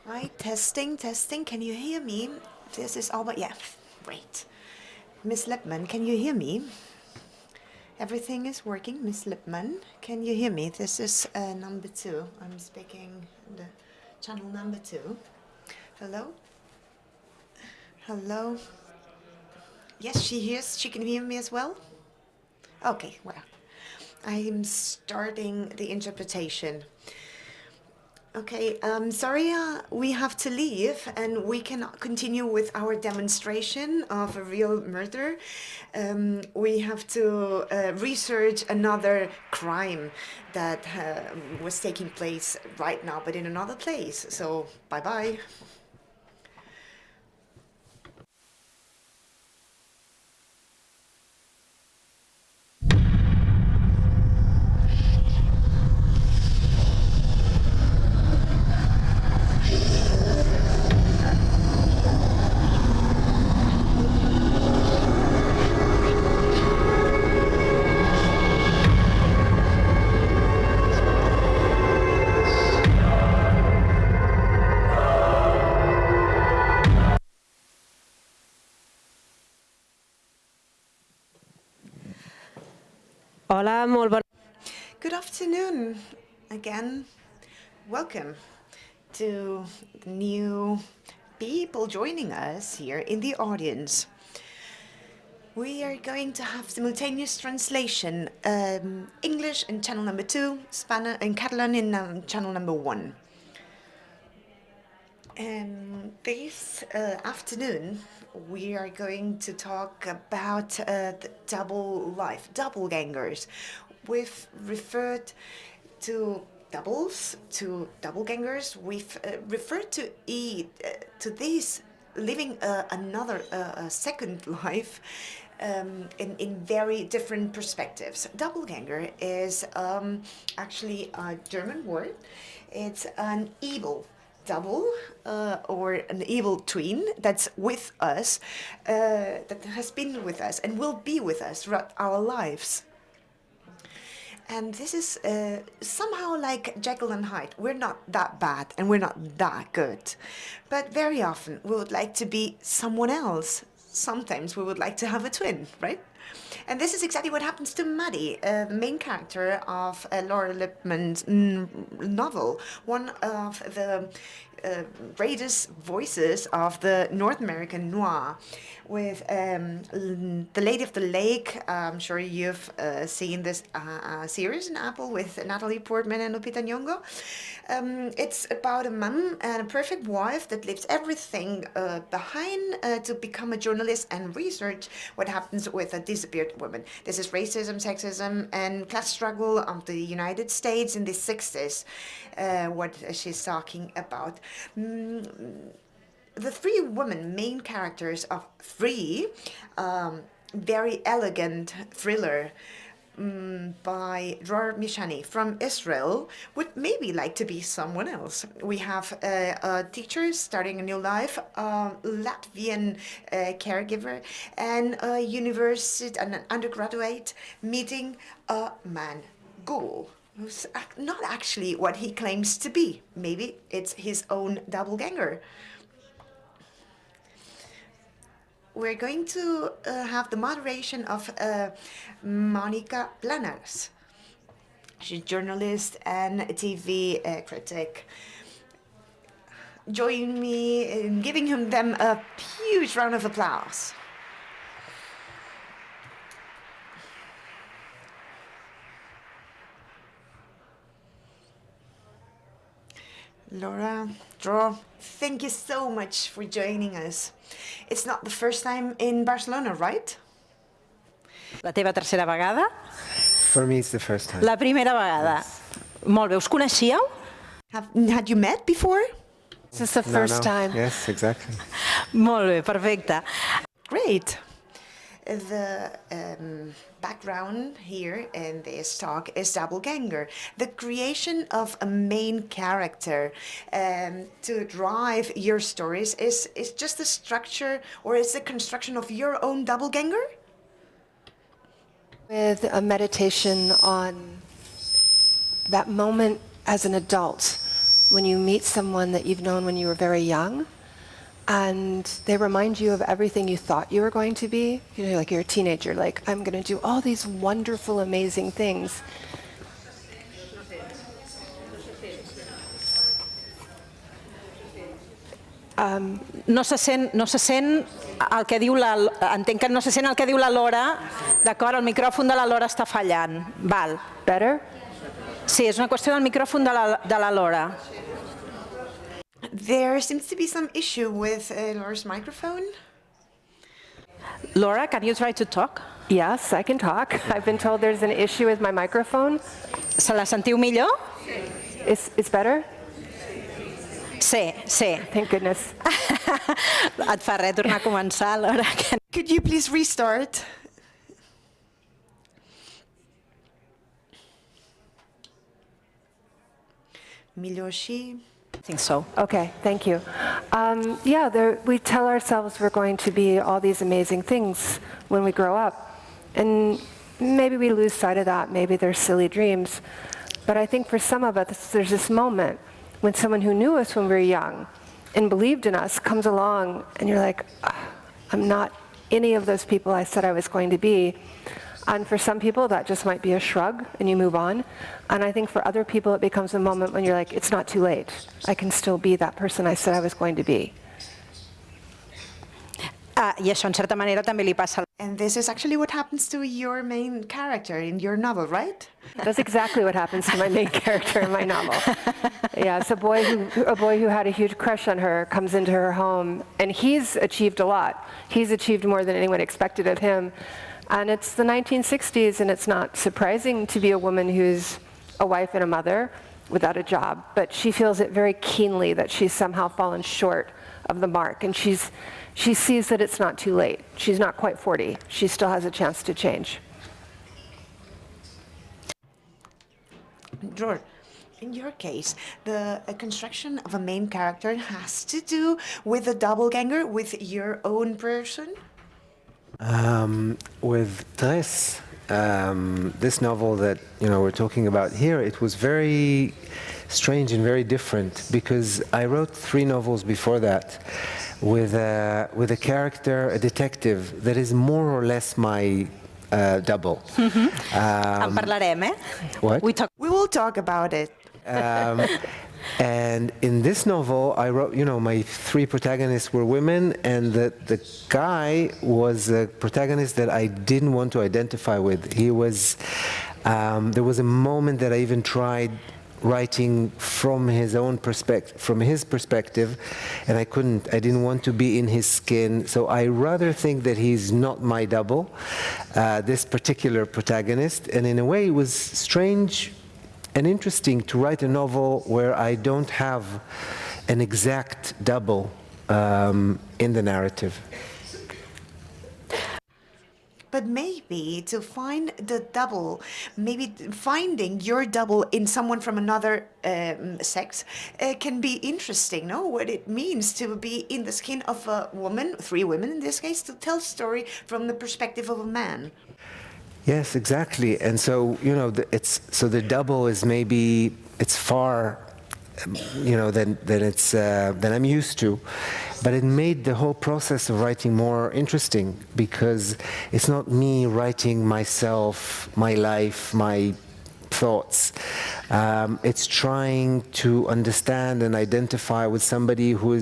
Hi, testing. Can you hear me? This is Albert. Yeah, great. Miss Lippman, can you hear me? Everything is working. Miss Lippman, can you hear me? This is number 2. I'm speaking the channel number 2. Hello? Hello? Yes, she can hear me as well? Okay, well, I'm starting the interpretation. Okay, sorry, we have to leave and we cannot continue with our demonstration of a real murder. We have to research another crime that was taking place right now, but in another place. So, bye-bye. Hola, molt bon... Good afternoon again. Welcome to the new people joining us here in the audience. We are going to have simultaneous translation, English in channel number 2, Spanish and Catalan in channel number 1. This afternoon, we are going to talk about the double life, doppelgängers. We've referred to doubles, to doppelgängers. We've referred to these living another second life in very different perspectives. Doppelgänger is actually a German word. It's an evil double or an evil twin that's with us, that has been with us and will be with us throughout our lives. And this is somehow like Jekyll and Hyde. We're not that bad and we're not that good. But very often we would like to be someone else. Sometimes we would like to have a twin, right? And this is exactly what happens to Maddie, the main character of Laura Lippman's novel, one of the greatest voices of the North American noir, with The Lady of the Lake. I'm sure you've seen this series in Apple with Natalie Portman and Lupita Nyong'o. It's about a mom and a perfect wife that leaves everything behind to become a journalist and research what happens with a disappeared woman. This is racism, sexism, and class struggle of the United States in the 60s, what she's talking about. The 3 women main characters of 3 very elegant thriller by Dror Mishani from Israel would maybe like to be someone else. We have a teacher starting a new life, a Latvian caregiver, and a university and an undergraduate meeting a man ghoul, who's not actually what he claims to be. Maybe it's his own doppelganger. We're going to have the moderation of Mònica Planas. She's a journalist and a TV critic. Join me in giving them a huge round of applause. Laura, Dror, thank you so much for joining us. It's not the first time in Barcelona, right? La teva tercera vegada? For me, it's the first time. La primera vegada. Yes. Molt bé, us coneixíeu? Had you met before? This is the first time. Yes, exactly. Molt bé, perfecte. Great. The background here in this talk is Doppelgänger, the creation of a main character to drive your stories is just the structure, or is the construction of your own doppelganger? With a meditation on that moment as an adult when you meet someone that you've known when you were very young, and they remind you of everything you thought you were going to be. You know, like you're a teenager, like, I'm going to do all these wonderful, amazing things. No se sent el que diu entenc que no se sent el que diu la Lora, d'acord? El micròfon de la Lora està fallant. Val. Better? Sí, és una qüestió del micròfon de la Lora. There seems to be some issue with Laura's microphone. Laura, can you try to talk? Yes, I can talk. I've been told there's an issue with my microphone. Se la sentiu millor? It's better? Sí, sí. Thank goodness. Et fa res tornar a començar, Laura. Could you please restart? Millor així. I think so. Okay, thank you. We tell ourselves we're going to be all these amazing things when we grow up. And maybe we lose sight of that. Maybe they're silly dreams. But I think for some of us, there's this moment when someone who knew us when we were young and believed in us comes along and you're like, I'm not any of those people I said I was going to be. And for some people, that just might be a shrug and you move on. And I think for other people, it becomes a moment when you're like, it's not too late. I can still be that person I said I was going to be. I això, en certa manera, també li passa. And this is actually what happens to your main character in your novel, right? That's exactly what happens to my main character in my novel. Yeah, it's a boy who had a huge crush on her comes into her home, and he's achieved a lot. He's achieved more than anyone expected of him. And it's the 1960s, and it's not surprising to be a woman who's a wife and a mother without a job, but she feels it very keenly that she's somehow fallen short of the mark, and she sees that it's not too late. She's not quite 40. She still has a chance to change. Dror, in your case, the construction of a main character has to do with a doppelganger, with your own person? With Dress, this novel that we're talking about here, it was very strange and very different because I wrote 3 novels before that with a character, a detective that is more or less my double. En parlarem, eh? What? We will talk about it. And in this novel, I wrote, my 3 protagonists were women, and the guy was a protagonist that I didn't want to identify with. He was, there was a moment that I even tried writing from his own perspective, and I didn't want to be in his skin. So I rather think that he's not my double, this particular protagonist. And in a way, it was strange and interesting to write a novel where I don't have an exact double in the narrative. But maybe to find the double, maybe finding your double in someone from another sex can be interesting, no? What it means to be in the skin of a woman, 3 women in this case, to tell a story from the perspective of a man. Yes, exactly. And so, the double is maybe, it's far, than I'm used to. But it made the whole process of writing more interesting because it's not me writing myself, my life, my thoughts. It's trying to understand and identify with somebody who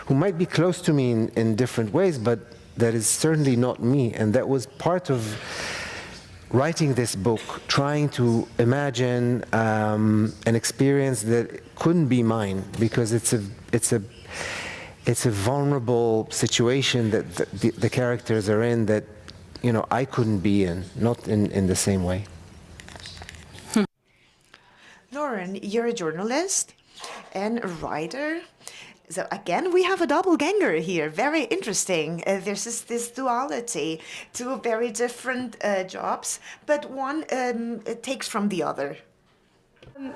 might be close to me in different ways, but that is certainly not me. And that was part of writing this book, trying to imagine an experience that couldn't be mine because it's a vulnerable situation that the characters are in that I couldn't be in, not in the same way. Lauren, you're a journalist and a writer. So again, we have a doppelganger here. Very interesting. There's this duality, 2 very different jobs, but one takes from the other.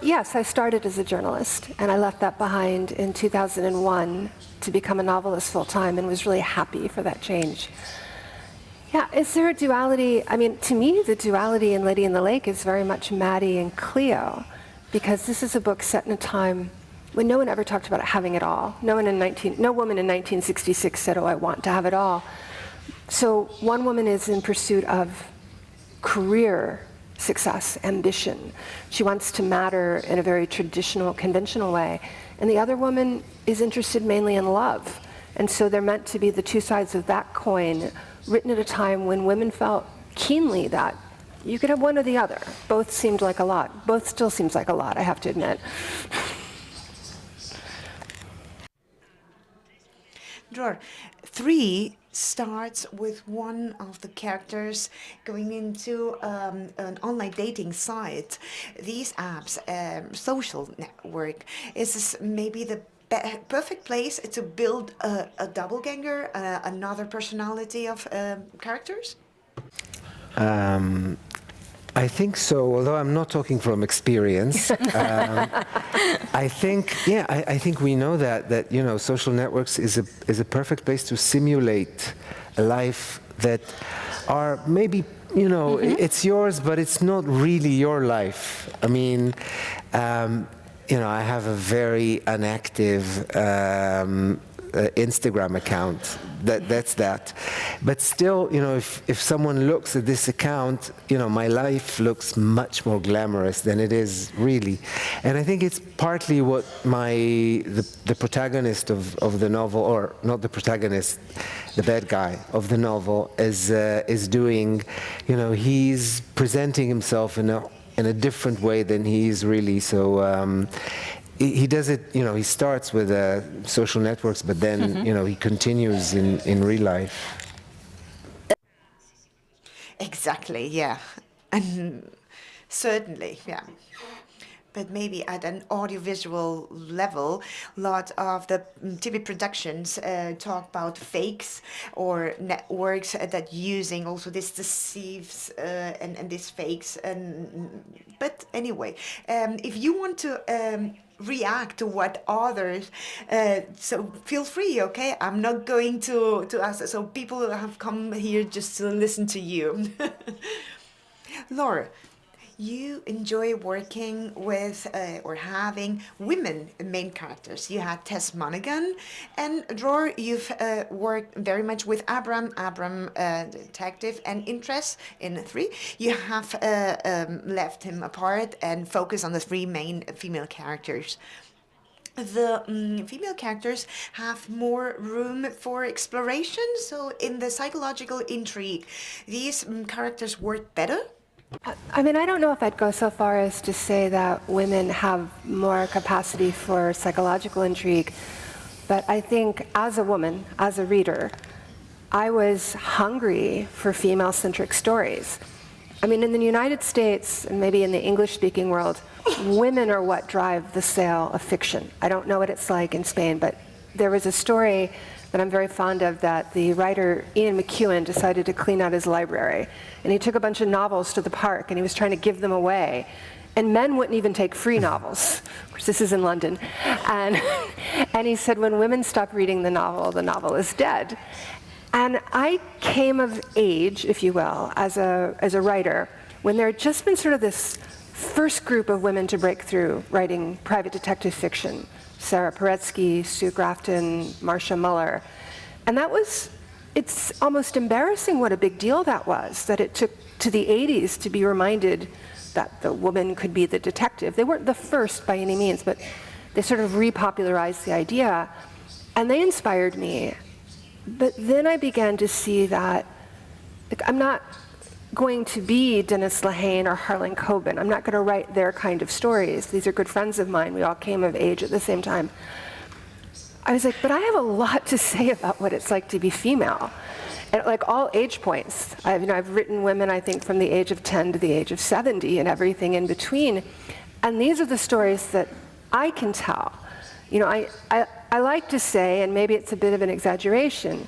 Yes, I started as a journalist, and I left that behind in 2001 to become a novelist full-time and was really happy for that change. Yeah, is there a duality? I mean, to me, the duality in Lady in the Lake is very much Maddie and Cleo, because this is a book set in a time when no one ever talked about having it all. No woman in 1966 said, oh, I want to have it all. So one woman is in pursuit of career success, ambition. She wants to matter in a very traditional, conventional way. And the other woman is interested mainly in love. And so they're meant to be the two sides of that coin, written at a time when women felt keenly that you could have one or the other. Both seemed like a lot. Both still seems like a lot, I have to admit. Dror, 3 starts with one of the characters going into an online dating site. These apps, social network, is this maybe the perfect place to build a doppelganger, another personality of characters? I think so, although I'm not talking from experience. I think, yeah, I think we know that you know, social networks is a perfect place to simulate a life that are maybe, you know, it's yours, but it's not really your life. I mean, you know, I have a very inactive Instagram account. That's that. But still, you know, if someone looks at this account, you know, my life looks much more glamorous than it is really. And I think it's partly what the protagonist of the novel, or not the protagonist, the bad guy of the novel is doing. You know, he's presenting himself in a different way than he is really. So he does it, you know, he starts with social networks, but then, you know, he continues in real life. Exactly, yeah. And certainly, yeah. But maybe at an audiovisual level, a lot of the TV productions talk about fakes or networks that using also this deceives and these fakes. But anyway, if you want to react to what others, so feel free, okay? I'm not going to ask. So people have come here just to listen to you. Laura, you enjoy working with or having women main characters. You had Tess Monaghan, and Dror, you've worked very much with Abram, detective, and interest in 3. You have left him apart and focused on the 3 main female characters. The female characters have more room for exploration, so in the psychological intrigue, these characters work better? I mean, I don't know if I'd go so far as to say that women have more capacity for psychological intrigue, but I think as a woman, as a reader, I was hungry for female-centric stories. I mean, in the United States, and maybe in the English-speaking world, women are what drive the sale of fiction. I don't know what it's like in Spain, but there was a story that I'm very fond of that the writer Ian McEwan decided to clean out his library. And he took a bunch of novels to the park and he was trying to give them away. And men wouldn't even take free novels. Of course, this is in London. And he said, when women stop reading the novel is dead. And I came of age, if you will, as a writer, when there had just been sort of this first group of women to break through writing private detective fiction. Sarah Paretsky, Sue Grafton, Marcia Muller. And it's almost embarrassing what a big deal that was, that it took to the 80s to be reminded that the woman could be the detective. They weren't the first by any means, but they sort of repopularized the idea, and they inspired me. But then I began to see that I'm not going to be Dennis Lehane or Harlan Coben. I'm not going to write their kind of stories. These are good friends of mine. We all came of age at the same time. I was like, but I have a lot to say about what it's like to be female. At like all age points. I've written women, I think, from the age of 10 to the age of 70 and everything in between. And these are the stories that I can tell. You know, I like to say, and maybe it's a bit of an exaggeration,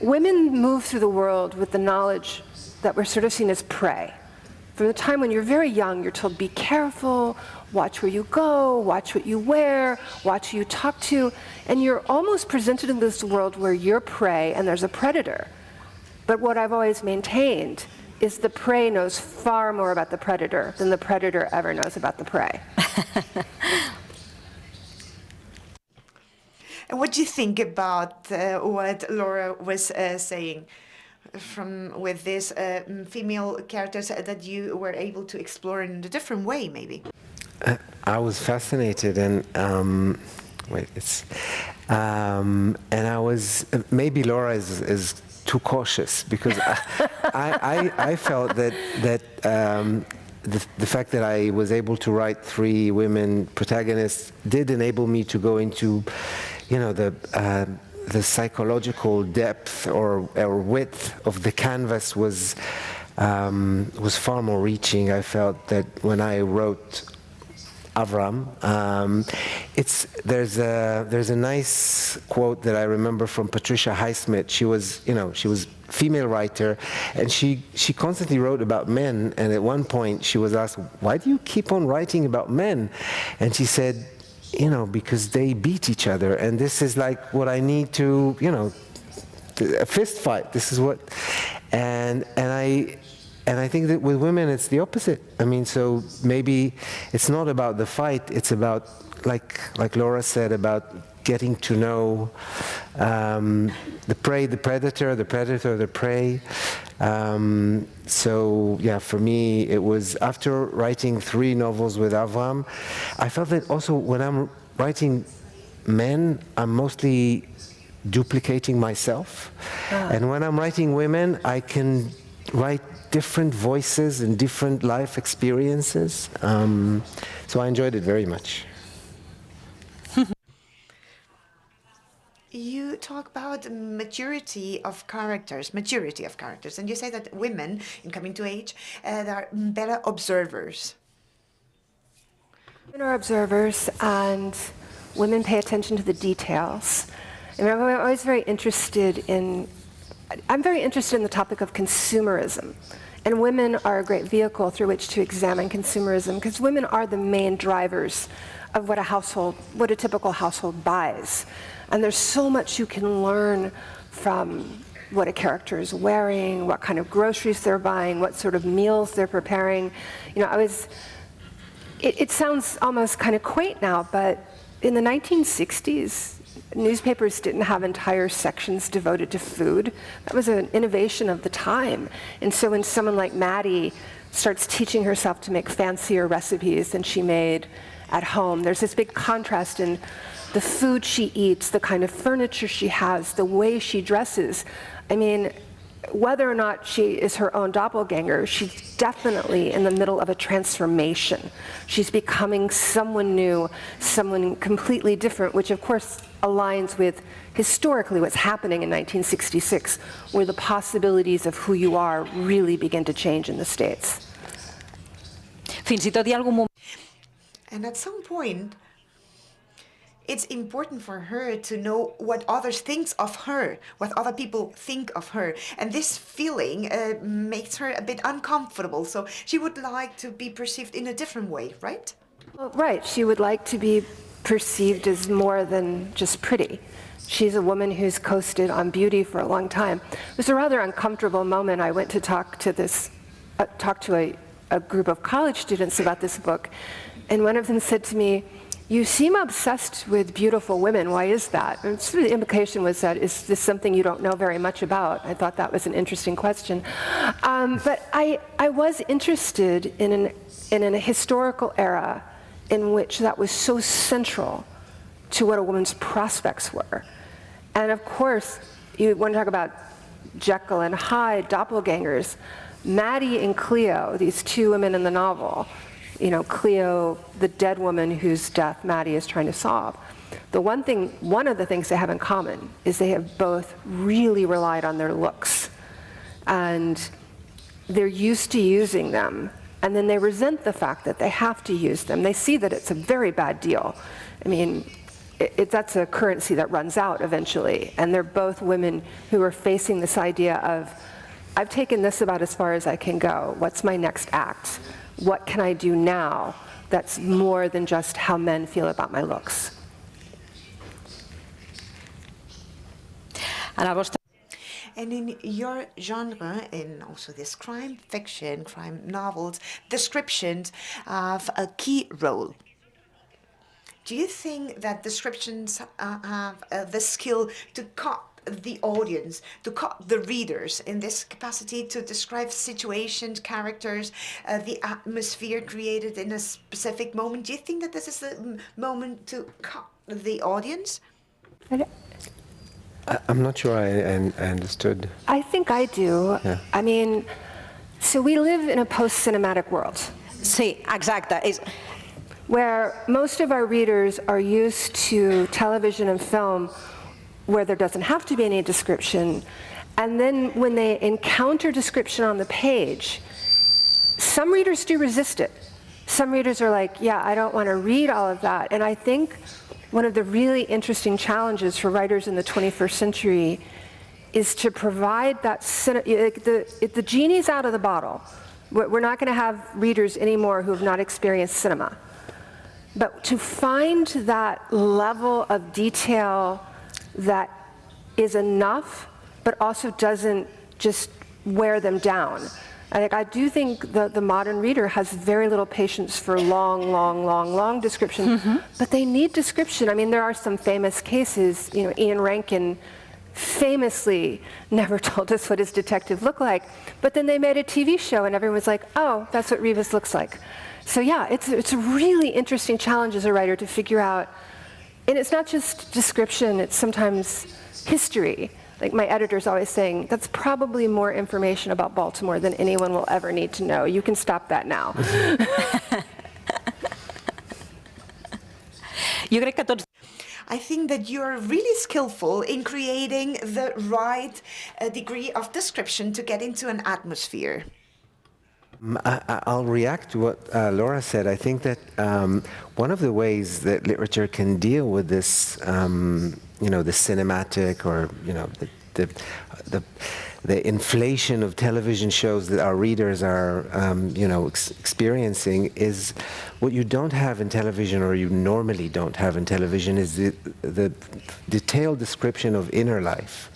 women move through the world with the knowledge that we're sort of seen as prey. From the time when you're very young, you're told, be careful, watch where you go, watch what you wear, watch who you talk to, and you're almost presented in this world where you're prey and there's a predator. But what I've always maintained is the prey knows far more about the predator than the predator ever knows about the prey. And what do you think about what Laura was saying with these female characters that you were able to explore in a different way, maybe? I was fascinated, and and I was, maybe Laura is too cautious, because I felt that the fact that I was able to write 3 women protagonists did enable me to go into, the psychological depth or width of the canvas was far more reaching. I felt that when I wrote Avram, there's a nice quote that I remember from Patricia Highsmith. She was female writer, and she constantly wrote about men. And at one point, she was asked, "Why do you keep on writing about men?" And she said, because they beat each other, and this is like what I need to, a fist fight. This is what, and I think that with women it's the opposite. I mean, so maybe it's not about the fight. It's about, like Laura said, about getting to know the prey, the predator, the prey. So yeah, for me, it was after writing 3 novels with Avram, I felt that also when I'm writing men, I'm mostly duplicating myself. And when I'm writing women, I can write different voices and different life experiences. So I enjoyed it very much. You talk about maturity of characters, and you say that women in coming to age are better observers. Women are observers, and women pay attention to the details. And I'm always very interested in, I'm very interested in the topic of consumerism. And women are a great vehicle through which to examine consumerism, because women are the main drivers of what a typical household buys. And there's so much you can learn from what a character is wearing, what kind of groceries they're buying, what sort of meals they're preparing. It sounds almost kind of quaint now, but in the 1960s, newspapers didn't have entire sections devoted to food. That was an innovation of the time. And so when someone like Maddie starts teaching herself to make fancier recipes than she made at home, there's this big contrast in the food she eats, the kind of furniture she has, the way she dresses. I mean, whether or not she is her own doppelganger, she's definitely in the middle of a transformation. She's becoming someone new, someone completely different, which of course aligns with historically what's happening in 1966, where the possibilities of who you are really begin to change in the States. And at some point, it's important for her to know what others think of her, what other people think of her. And this feeling makes her a bit uncomfortable. So she would like to be perceived in a different way, right? Well, right. She would like to be perceived as more than just pretty. She's a woman who's coasted on beauty for a long time. It was a rather uncomfortable moment. I went to talk to a group of college students about this book, and one of them said to me, "You seem obsessed with beautiful women. Why is that?" And sort of the implication was that, is this something you don't know very much about? I thought that was an interesting question. But I was interested in a historical era in which that was so central to what a woman's prospects were. And of course, you want to talk about Jekyll and Hyde, doppelgangers. Maddie and Cleo, these 2 women in the novel, Cleo, the dead woman whose death Maddie is trying to solve. One of the things they have in common is they have both really relied on their looks. And they're used to using them, and then they resent the fact that they have to use them. They see that it's a very bad deal. I mean, that's a currency that runs out eventually. And they're both women who are facing this idea of, I've taken this about as far as I can go. What's my next act? What can I do now that's more than just how men feel about my looks? And in your genre, in also this crime fiction, crime novels, descriptions have a key role. Do you think that descriptions have the skill to cut the audience, to cut the readers in this capacity to describe situations, characters, the atmosphere created in a specific moment? Do you think that this is the moment to cut the audience? I'm not sure I understood. I think I do. Yeah. I mean, so we live in a post-cinematic world. Sí, exacte. Where most of our readers are used to television and film where there doesn't have to be any description. And then when they encounter description on the page, some readers do resist it. Some readers are like, yeah, I don't want to read all of that. And I think one of the really interesting challenges for writers in the 21st century is to provide that, the genie's out of the bottle. We're not going to have readers anymore who have not experienced cinema. But to find that level of detail that is enough, but also doesn't just wear them down. I do think the modern reader has very little patience for long description, but they need description. I mean, there are some famous cases, you know, Ian Rankin famously never told us what his detective looked like, but then they made a TV show and everyone was like, oh, that's what Rivas looks like. So yeah, it's a really interesting challenge as a writer to figure out, and it's not just description, it's sometimes history. Like my editor's always saying, that's probably more information about Baltimore than anyone will ever need to know. You can stop that now. Jo crec que tots... I think that you're really skillful in creating the right degree of description to get into an atmosphere. I'll react to what Laura said. I think that one of the ways that literature can deal with this, you know, the cinematic or, you know, the inflation of television shows that our readers are, you know, experiencing is what you don't have in television, or you normally don't have in television, is the detailed description of inner life.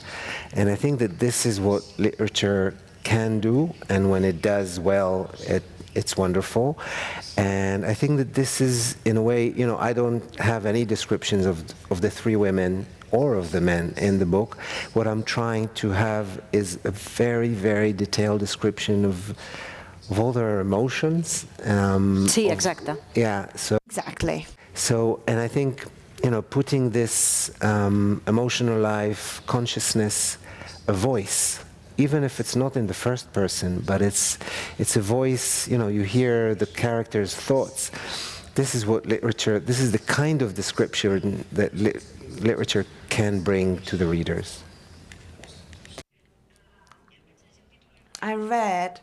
And I think that this is what literature can do, and when it does well, it's wonderful. And I think that this is, in a way, you know, I don't have any descriptions of the three women or of the men in the book. What I'm trying to have is a very, very detailed description of all their emotions. Sí, exacte. Yeah, so... Exactly. So, and I think, you know, putting this emotional life, consciousness, a voice, even if it's not in the first person, but it's a voice, you know, you hear the character's thoughts. This is what literature, this is the kind of description that literature can bring to the readers. I read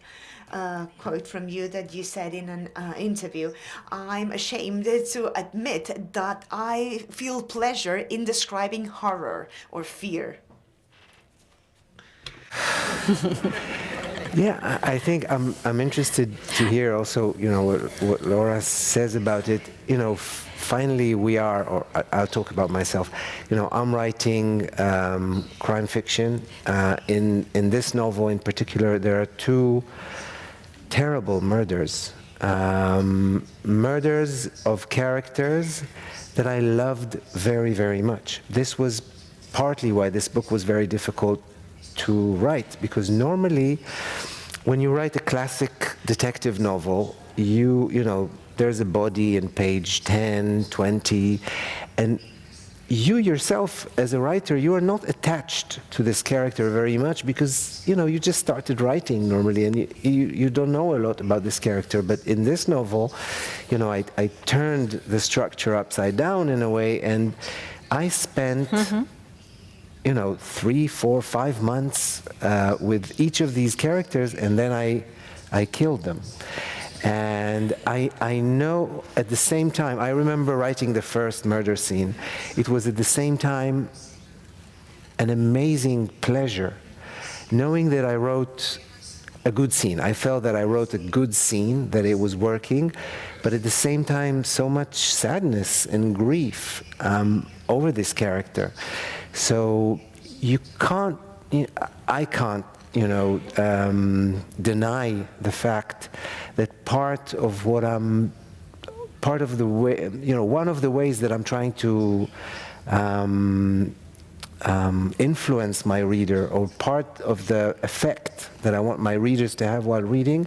a quote from you that you said in an interview, I'm ashamed to admit that I feel pleasure in describing horror or fear. Yeah, I think I'm interested to hear also, you know, what Laura says about it. You know, finally we are, or I'll talk about myself. You know, I'm writing crime fiction. In this novel in particular, there are two terrible murders. Murders of characters that I loved very, very much. This was partly why this book was very difficult to write, because normally when you write a classic detective novel, you know, there's a body in page 10, 20, and you yourself as a writer, you are not attached to this character very much because, you know, you just started writing normally and you don't know a lot about this character. But in this novel, you know, I turned the structure upside down in a way, and I spent you know, 3, 4, 5 months with each of these characters, and then I killed them. And I know at the same time, I remember writing the first murder scene. It was at the same time an amazing pleasure, knowing that I wrote a good scene. I felt that I wrote a good scene, that it was working, but at the same time, so much sadness and grief over this character. So you can't, I can't, you know, deny the fact that part part of the way, one of the ways that I'm trying to influence my reader, or part of the effect that I want my readers to have while reading,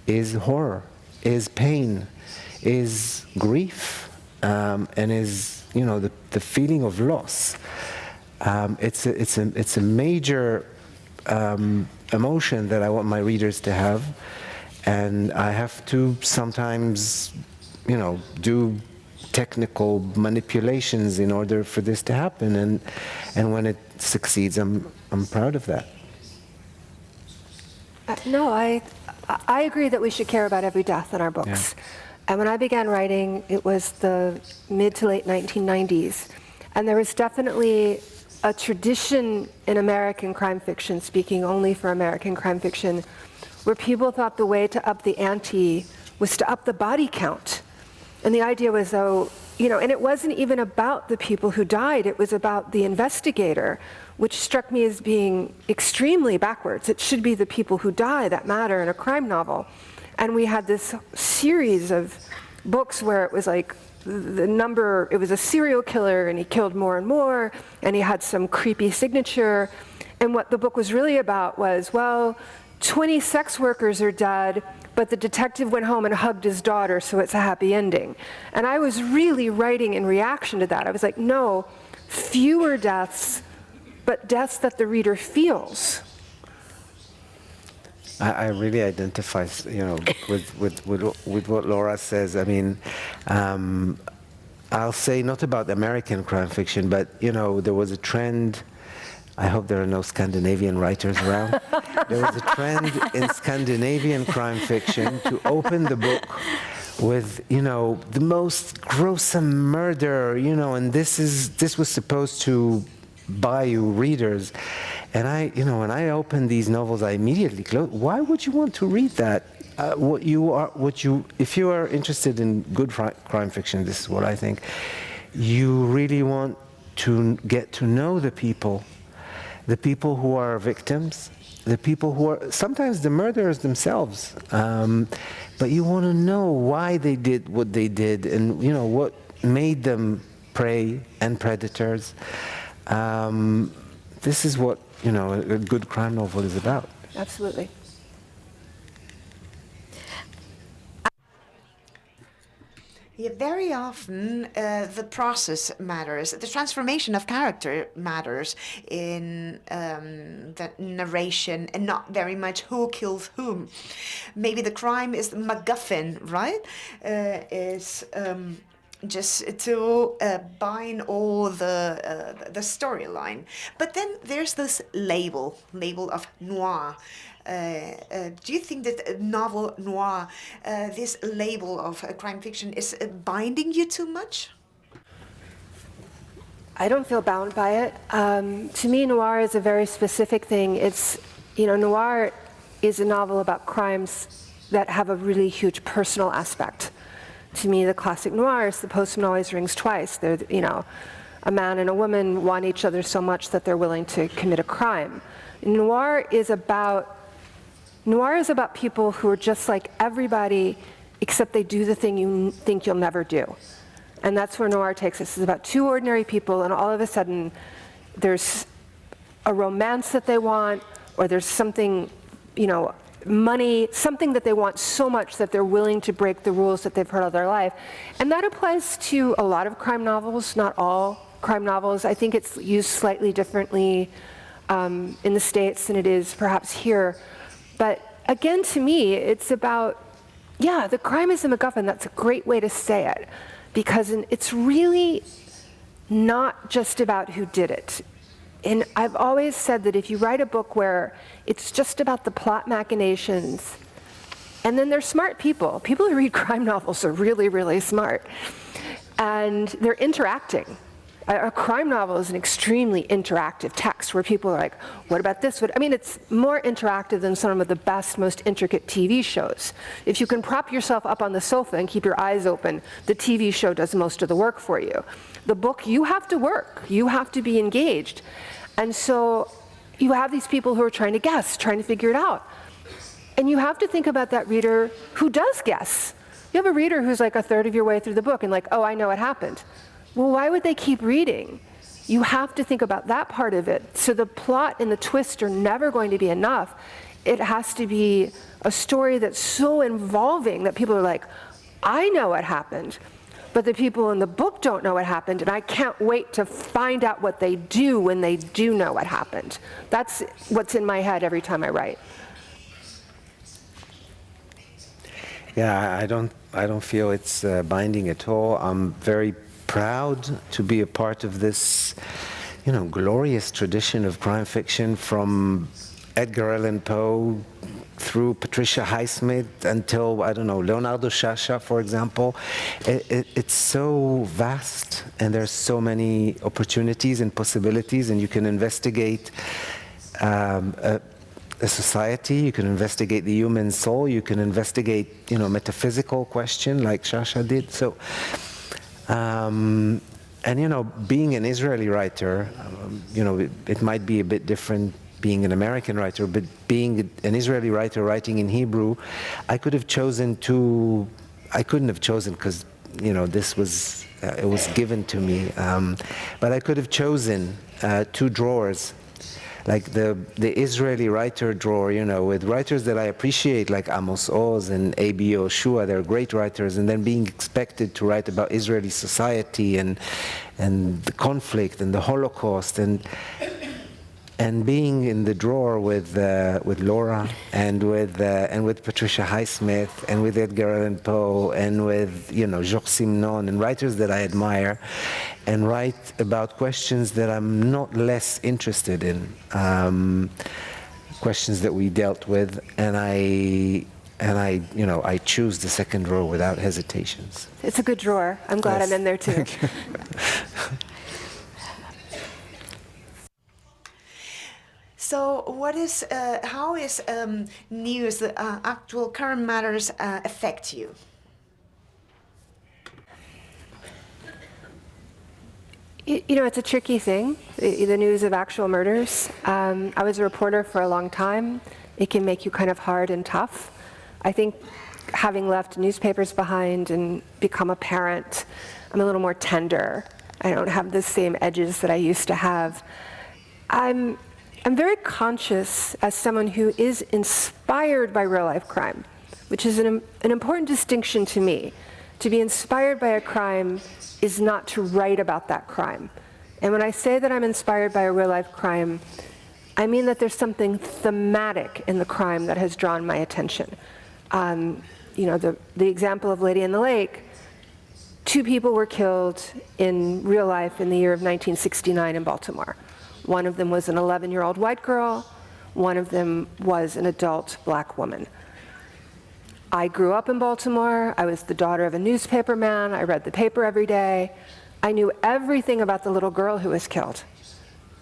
is horror, is pain, is grief, and is the feeling of loss. It's a major emotion that I want my readers to have, and I have to sometimes do technical manipulations in order for this to happen, and when it succeeds, I'm proud of that. No, I agree that we should care about every death in our books. Yeah. And when I began writing, it was the mid to late 1990s, and there was definitely a tradition in American crime fiction, speaking only for American crime fiction, where people thought the way to up the ante was to up the body count. And the idea was, though, and it wasn't even about the people who died, it was about the investigator, which struck me as being extremely backwards. It should be the people who die that matter in a crime novel. And we had this series of books where it was like, it was a serial killer, and he killed more and more, and he had some creepy signature. And what the book was really about was, well, 20 sex workers are dead, but the detective went home and hugged his daughter, so it's a happy ending. And I was really writing in reaction to that. I was like, no, fewer deaths, but deaths that the reader feels. I really identify, with what Laura says. I mean, I'll say not about American crime fiction, but there was a trend. I hope there are no Scandinavian writers around. There was a trend in Scandinavian crime fiction to open the book with, the most gruesome murder, and this was supposed to buy you readers. And when I opened these novels, I immediately closed. Why would you want to read that? If you are interested in good crime fiction, this is what I think. You really want to get to know the people who are victims, the people who are sometimes the murderers themselves. But you want to know why they did what they did, and what made them prey and predators. This is what a good crime novel is about. Absolutely. Yeah, very often the process matters. The transformation of character matters in the narration, and not very much who kills whom. Maybe the crime is the MacGuffin, right? Is just to bind all the storyline. But then there's this label of noir. Do you think that novel noir, this label of crime fiction, is binding you too much? I don't feel bound by it. To me, noir is a very specific thing. It's, noir is a novel about crimes that have a really huge personal aspect. To me, the classic noir is the postman always rings twice. They're, a man and a woman want each other so much that they're willing to commit a crime. Noir is about people who are just like everybody, except they do the thing you think you'll never do. And that's where noir takes us. It's about two ordinary people, and all of a sudden there's a romance that they want, or there's something, money, something that they want so much that they're willing to break the rules that they've heard all their life. And that applies to a lot of crime novels, not all crime novels. I think it's used slightly differently in the States than it is perhaps here. But again, to me, it's about, the crime is a MacGuffin. That's a great way to say it, because it's really not just about who did it. And I've always said that if you write a book where it's just about the plot machinations, and then they're smart people. People who read crime novels are really, really smart. And they're interacting. A crime novel is an extremely interactive text where people are like, what about this? It's more interactive than some of the best, most intricate TV shows. If you can prop yourself up on the sofa and keep your eyes open, the TV show does most of the work for you. The book, you have to work. You have to be engaged. And so you have these people who are trying to guess, trying to figure it out. And you have to think about that reader who does guess, You have a reader who's like a third of your way through the book and like, oh, I know what happened. Well, why would they keep reading? You have to think about that part of it. So the plot and the twist are never going to be enough. It has to be a story that's so involving that people are like, I know what happened, but the people in the book don't know what happened, and I can't wait to find out what they do when they do know what happened. That's what's in my head every time I write. Yeah, I don't feel it's binding at all. I'm very proud to be a part of this, you know, glorious tradition of crime fiction from Edgar Allan Poe through Patricia Highsmith until, I don't know, Leonardo Sciascia, for example. It's so vast, and there's so many opportunities and possibilities, and you can investigate a society, you can investigate the human soul, you can investigate, you know, metaphysical question like Sciascia did. So, and you know, being an Israeli writer, you know, it might be a bit different being an American writer, but being an Israeli writer writing in Hebrew, I could have chosen to, I couldn't have chosen because, you know, this was, it was given to me, but I could have chosen two drawers, like the Israeli writer drawer, you know, with writers that I appreciate, like Amos Oz and A.B. Yoshua, they're great writers, and then being expected to write about Israeli society and the conflict and the Holocaust, and being in the drawer with Laura and with Patricia Highsmith and with Edgar Allan Poe and with, you know, Georges Simenon and writers that I admire, and write about questions that I'm not less interested in, questions that we dealt with, and I you know, I choose the second drawer without hesitations. It's a good drawer. I'm glad I'm in there too. So what is, how is news, actual current matters affect you? You know, it's a tricky thing, the news of actual murders. I was a reporter for a long time. It can make you kind of hard and tough. I think having left newspapers behind and become a parent, I'm a little more tender. I don't have the same edges that I used to have. I'm very conscious as someone who is inspired by real-life crime, which is an important distinction to me. To be inspired by a crime is not to write about that crime. And when I say that I'm inspired by a real-life crime, I mean that there's something thematic in the crime that has drawn my attention. You know, the example of Lady in the Lake, 2 people were killed in real life in the year of 1969 in Baltimore. One of them was an 11-year-old white girl. One of them was an adult black woman. I grew up in Baltimore. I was the daughter of a newspaper man. I read the paper every day. I knew everything about the little girl who was killed.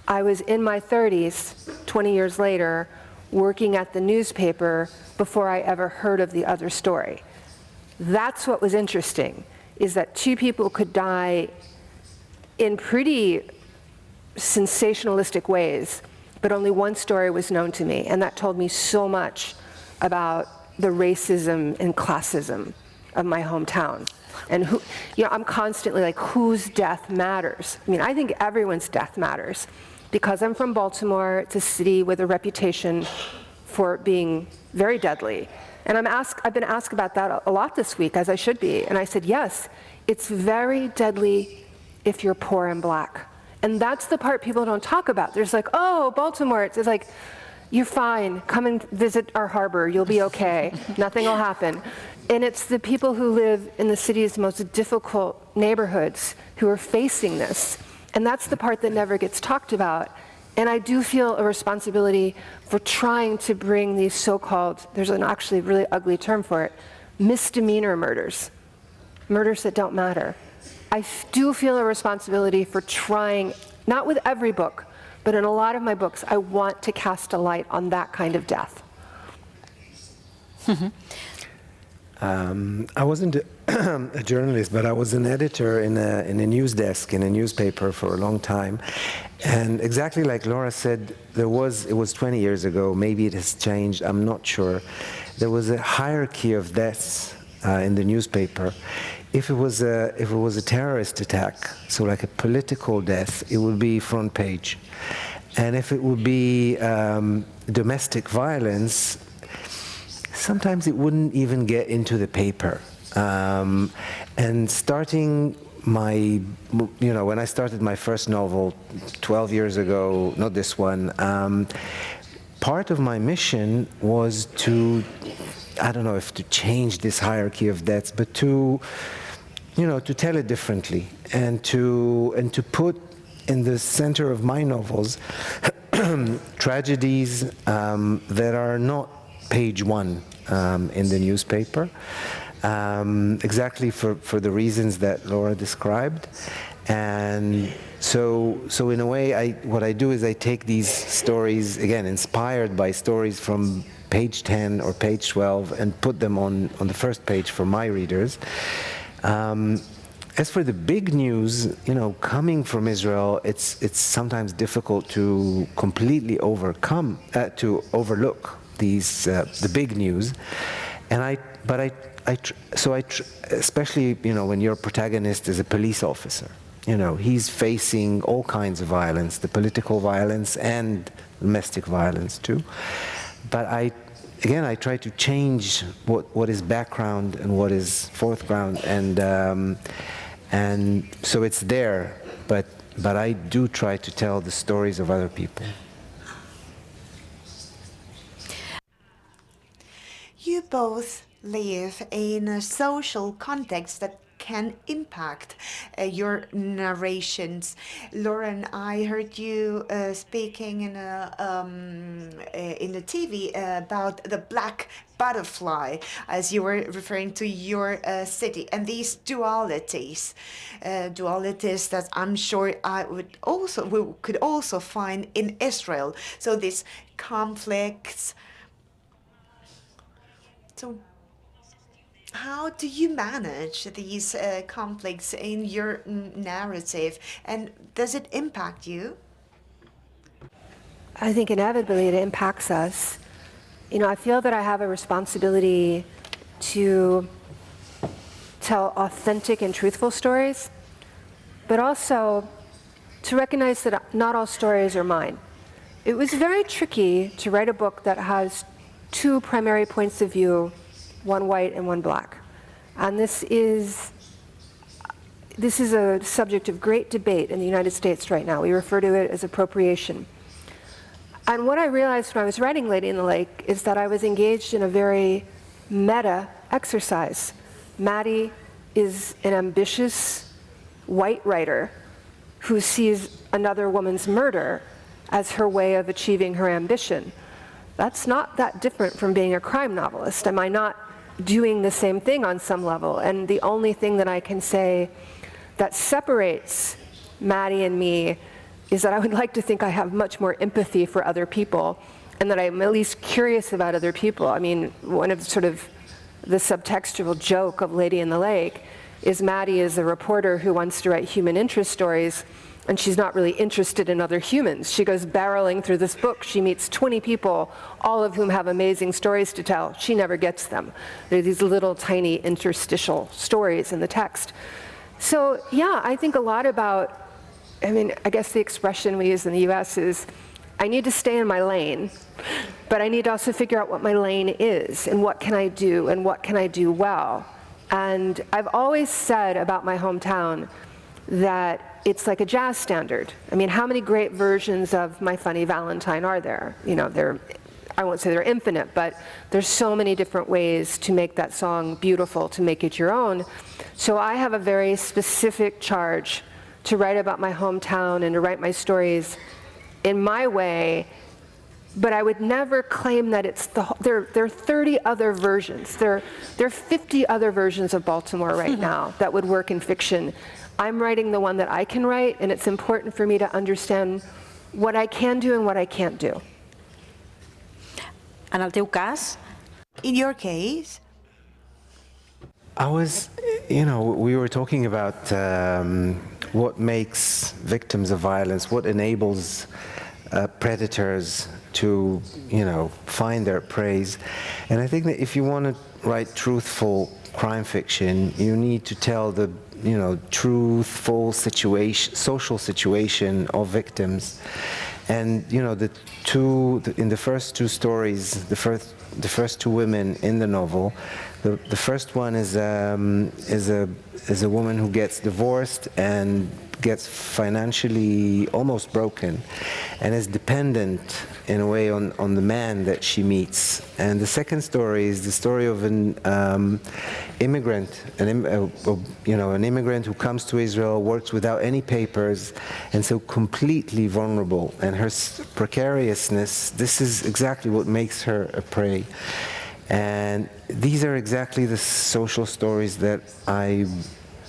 I was in my 30s, 20 years later, working at the newspaper before I ever heard of the other story. That's what was interesting, is that 2 people could die in pretty sensationalistic ways, but only one story was known to me, and that told me so much about the racism and classism of my hometown. And who, you know, I'm constantly like, whose death matters? I mean, I think everyone's death matters. Because I'm from Baltimore, it's a city with a reputation for being very deadly. And I've been asked about that a lot this week, as I should be. And I said, yes, it's very deadly if you're poor and black. And that's the part people don't talk about. There's like, oh, Baltimore, it's like, you're fine, come and visit our harbor, you'll be okay, nothing will happen. And it's the people who live in the city's most difficult neighborhoods who are facing this. And that's the part that never gets talked about. And I do feel a responsibility for trying to bring these so-called, there's an actually really ugly term for it, misdemeanor murders, murders that don't matter. I do feel a responsibility for trying, not with every book, but in a lot of my books, I want to cast a light on that kind of death. I wasn't a journalist, but I was an editor in a news desk in a newspaper for a long time. And exactly like Laura said, it was 20 years ago, maybe it has changed, I'm not sure. There was a hierarchy of deaths in the newspaper. If it was a terrorist attack, so like a political death, it would be front page. And if it would be domestic violence, sometimes it wouldn't even get into the paper. And starting my, when I started my first novel 12 years ago, not this one, part of my mission was to, I don't know if to change this hierarchy of deaths, but to, to tell it differently and to put in the center of my novels tragedies that are not page one in the newspaper, exactly for the reasons that Laura described. And so in a way, what I do is I take these stories, again, inspired by stories from page 10 or page 12, and put them on the first page for my readers. As for the big news, coming from Israel, it's sometimes difficult to completely overlook these the big news, and especially when your protagonist is a police officer, he's facing all kinds of violence, the political violence and domestic violence too. But I try to change what is background and what is foreground, and so it's there, but I do try to tell the stories of other people. You both live in a social context that can impact your narrations. Lauren, I heard you speaking in the TV about the black butterfly, as you were referring to your city, and these dualities that I'm sure we could also find in Israel. So these conflicts. So how do you manage these conflicts in your narrative, and does it impact you? I think inevitably it impacts us. I feel that I have a responsibility to tell authentic and truthful stories, but also to recognize that not all stories are mine. It was very tricky to write a book that has two primary points of view, one white and one black. And this is a subject of great debate in the United States right now. We refer to it as appropriation. And what I realized when I was writing Lady in the Lake is that I was engaged in a very meta exercise. Maddie is an ambitious white writer who sees another woman's murder as her way of achieving her ambition. That's not that different from being a crime novelist. Am I not doing the same thing on some level? And the only thing that I can say that separates Maddie and me is that I would like to think I have much more empathy for other people, and that I'm at least curious about other people. I mean, one of sort of the subtextual joke of Lady in the Lake is Maddie is a reporter who wants to write human interest stories, and she's not really interested in other humans. She goes barreling through this book. She meets 20 people, all of whom have amazing stories to tell. She never gets them. They're these little tiny interstitial stories in the text. So yeah, I think a lot about, I guess the expression we use in the US is, I need to stay in my lane, but I need to also figure out what my lane is, and what can I do, and what can I do well. And I've always said about my hometown that it's like a jazz standard. How many great versions of My Funny Valentine are there? I won't say they're infinite, but there's so many different ways to make that song beautiful, to make it your own. So I have a very specific charge to write about my hometown and to write my stories in my way, but I would never claim that it's there are 30 other versions. There are 50 other versions of Baltimore right now that would work in fiction. I'm writing the one that I can write, and it's important for me to understand what I can do and what I can't do. En el teu cas? In your case? We were talking about what makes victims of violence, what enables predators to, find their prey. And I think that if you want to write truthful crime fiction, you need to tell the truthful situation, social situation of victims. And in the first two stories, the first two women in the novel, the first one is a woman who gets divorced and gets financially almost broken and is dependent in a way on the man that she meets. And the second story is the story of an immigrant, an immigrant who comes to Israel, works without any papers, and so completely vulnerable. And her precariousness, this is exactly what makes her a prey. And these are exactly the social stories that I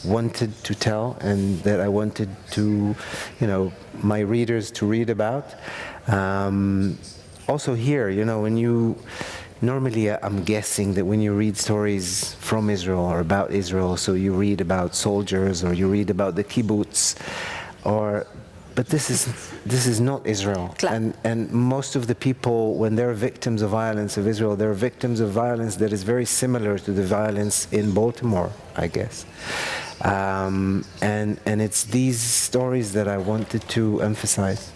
wanted to tell and that I wanted to, my readers to read about. Also here, when you, normally I'm guessing that when you read stories from Israel or about Israel, so you read about soldiers or you read about the kibbutz, but this is not Israel. And most of the people, when they're victims of violence of Israel, they're victims of violence that is very similar to the violence in Baltimore, I guess. And it's these stories that I wanted to emphasize.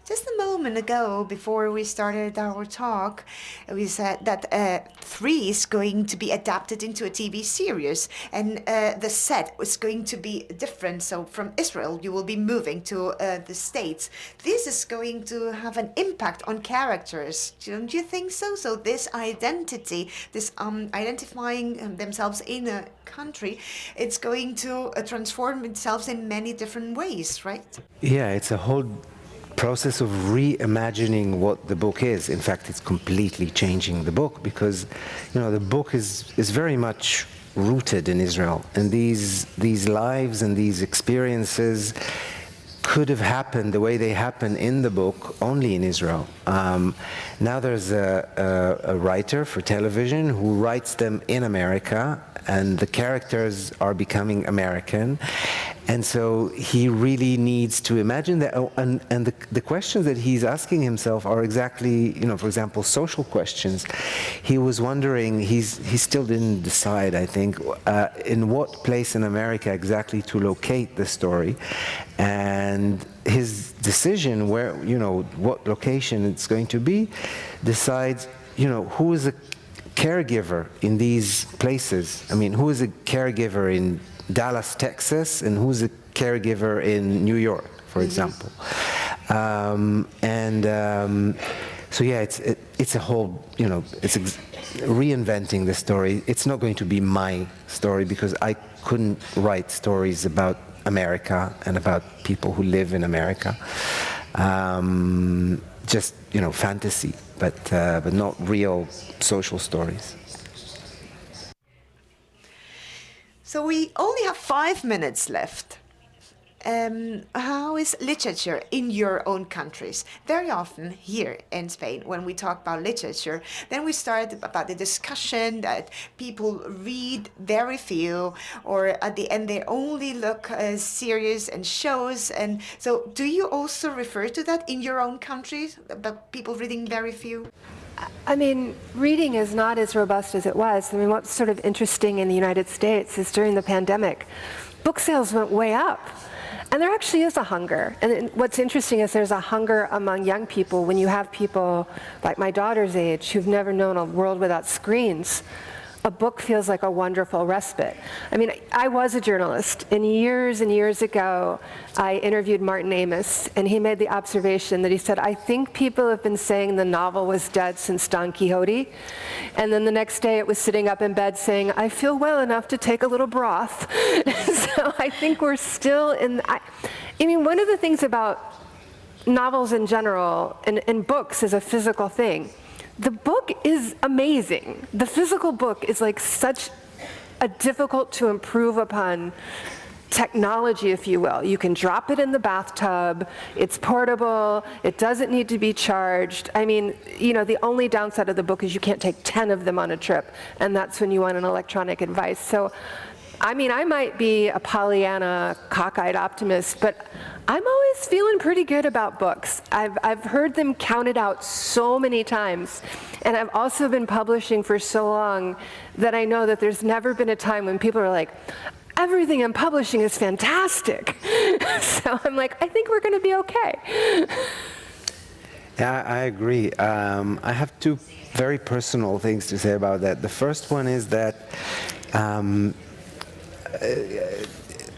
Just a moment ago, before we started our talk, we said that 3 is going to be adapted into a TV series, and the set is going to be different. So from Israel, you will be moving to the States. This is going to have an impact on characters. Don't you think so? So this identity, this identifying themselves in a country, it's going to transform itself in many different ways, right? Yeah, it's a whole process of reimagining what the book is. In fact, it's completely changing the book because, the book is very much rooted in Israel, and these lives and these experiences could have happened the way they happen in the book only in Israel. Now there's a writer for television who writes them in America, and the characters are becoming American. And so he really needs to imagine that, and the questions that he's asking himself are exactly, for example, social questions. He was wondering, he still didn't decide, I think, in what place in America exactly to locate the story. And his decision where, what location it's going to be, decides, who is a caregiver in these places. I mean, who is a caregiver in Dallas, Texas, and who's a caregiver in New York, for example. So yeah, it's a whole, it's reinventing the story. It's not going to be my story because I couldn't write stories about America and about people who live in America. Just, fantasy, but not real social stories. So we only have 5 minutes left. How is literature in your own countries? Very often here in Spain, when we talk about literature, then we start about the discussion that people read very few, or at the end they only look series and shows. And so do you also refer to that in your own countries, about people reading very few? I mean, reading is not as robust as it was. I mean, what's sort of interesting in the United States is during the pandemic, book sales went way up. And there actually is a hunger. And what's interesting is there's a hunger among young people when you have people like my daughter's age who've never known a world without screens. A book feels like a wonderful respite. I mean, I was a journalist, and years ago, I interviewed Martin Amis, and he made the observation that he said, I think people have been saying the novel was dead since Don Quixote, and then the next day it was sitting up in bed saying, I feel well enough to take a little broth. So I think we're still in, I mean, one of the things about novels in general, and books is a physical thing. The book is amazing. The physical book is like such a difficult to improve upon technology, if you will. You can drop it in the bathtub, it's portable, it doesn't need to be charged. I mean, the only downside of the book is you can't take 10 of them on a trip, and that's when you want an electronic device. So, I mean, I might be a Pollyanna, cockeyed optimist, but I'm always feeling pretty good about books. I've heard them counted out so many times, and I've also been publishing for so long that I know that there's never been a time when people are like, everything in publishing is fantastic. So I'm like, I think we're going to be okay. Yeah, I agree. I have two very personal things to say about that. The first one is that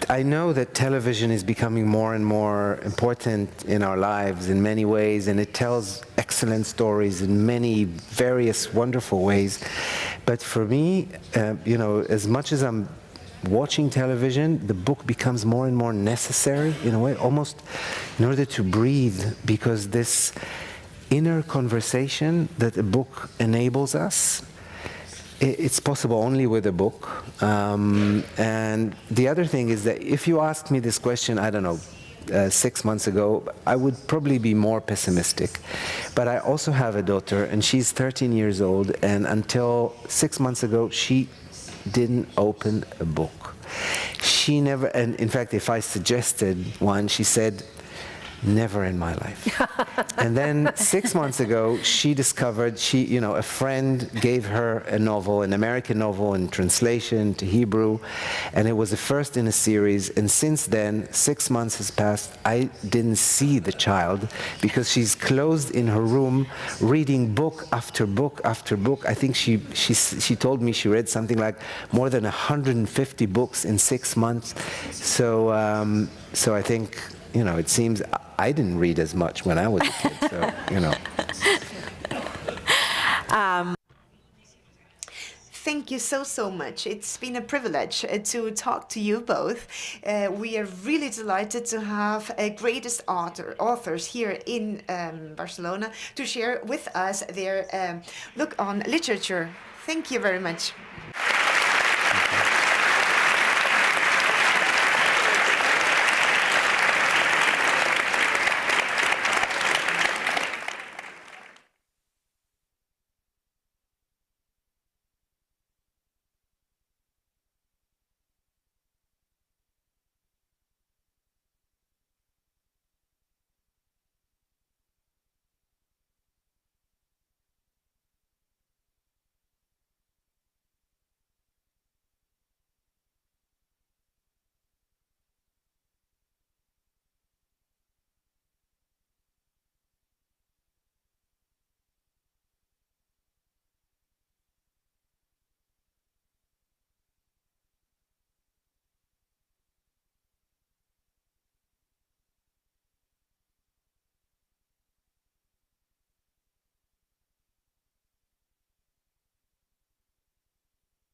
I know that television is becoming more and more important in our lives in many ways, and it tells excellent stories in many various wonderful ways. But for me, you know, as much as I'm watching television, the book becomes more and more necessary in a way, almost in order to breathe, because this inner conversation that a book enables us, it's possible only with a book. And the other thing is that if you asked me this question, I don't know, 6 months ago, I would probably be more pessimistic. But I also have a daughter, and she's 13 years old, and until 6 months ago, she didn't open a book. She never, and in fact, if I suggested one, she said, never in my life. And then 6 months ago, she discovered, you know, a friend gave her a novel, an American novel in translation to Hebrew, and it was the first in a series. And since then, 6 months has passed. I didn't see the child because she's closed in her room, reading book after book after book. I think she told me she read something like more than 150 books in 6 months. So I think, you know, it seems I didn't read as much when I was a kid, so, you know. Thank you so much. It's been a privilege to talk to you both. We are really delighted to have greatest authors here in Barcelona to share with us their look on literature. Thank you very much.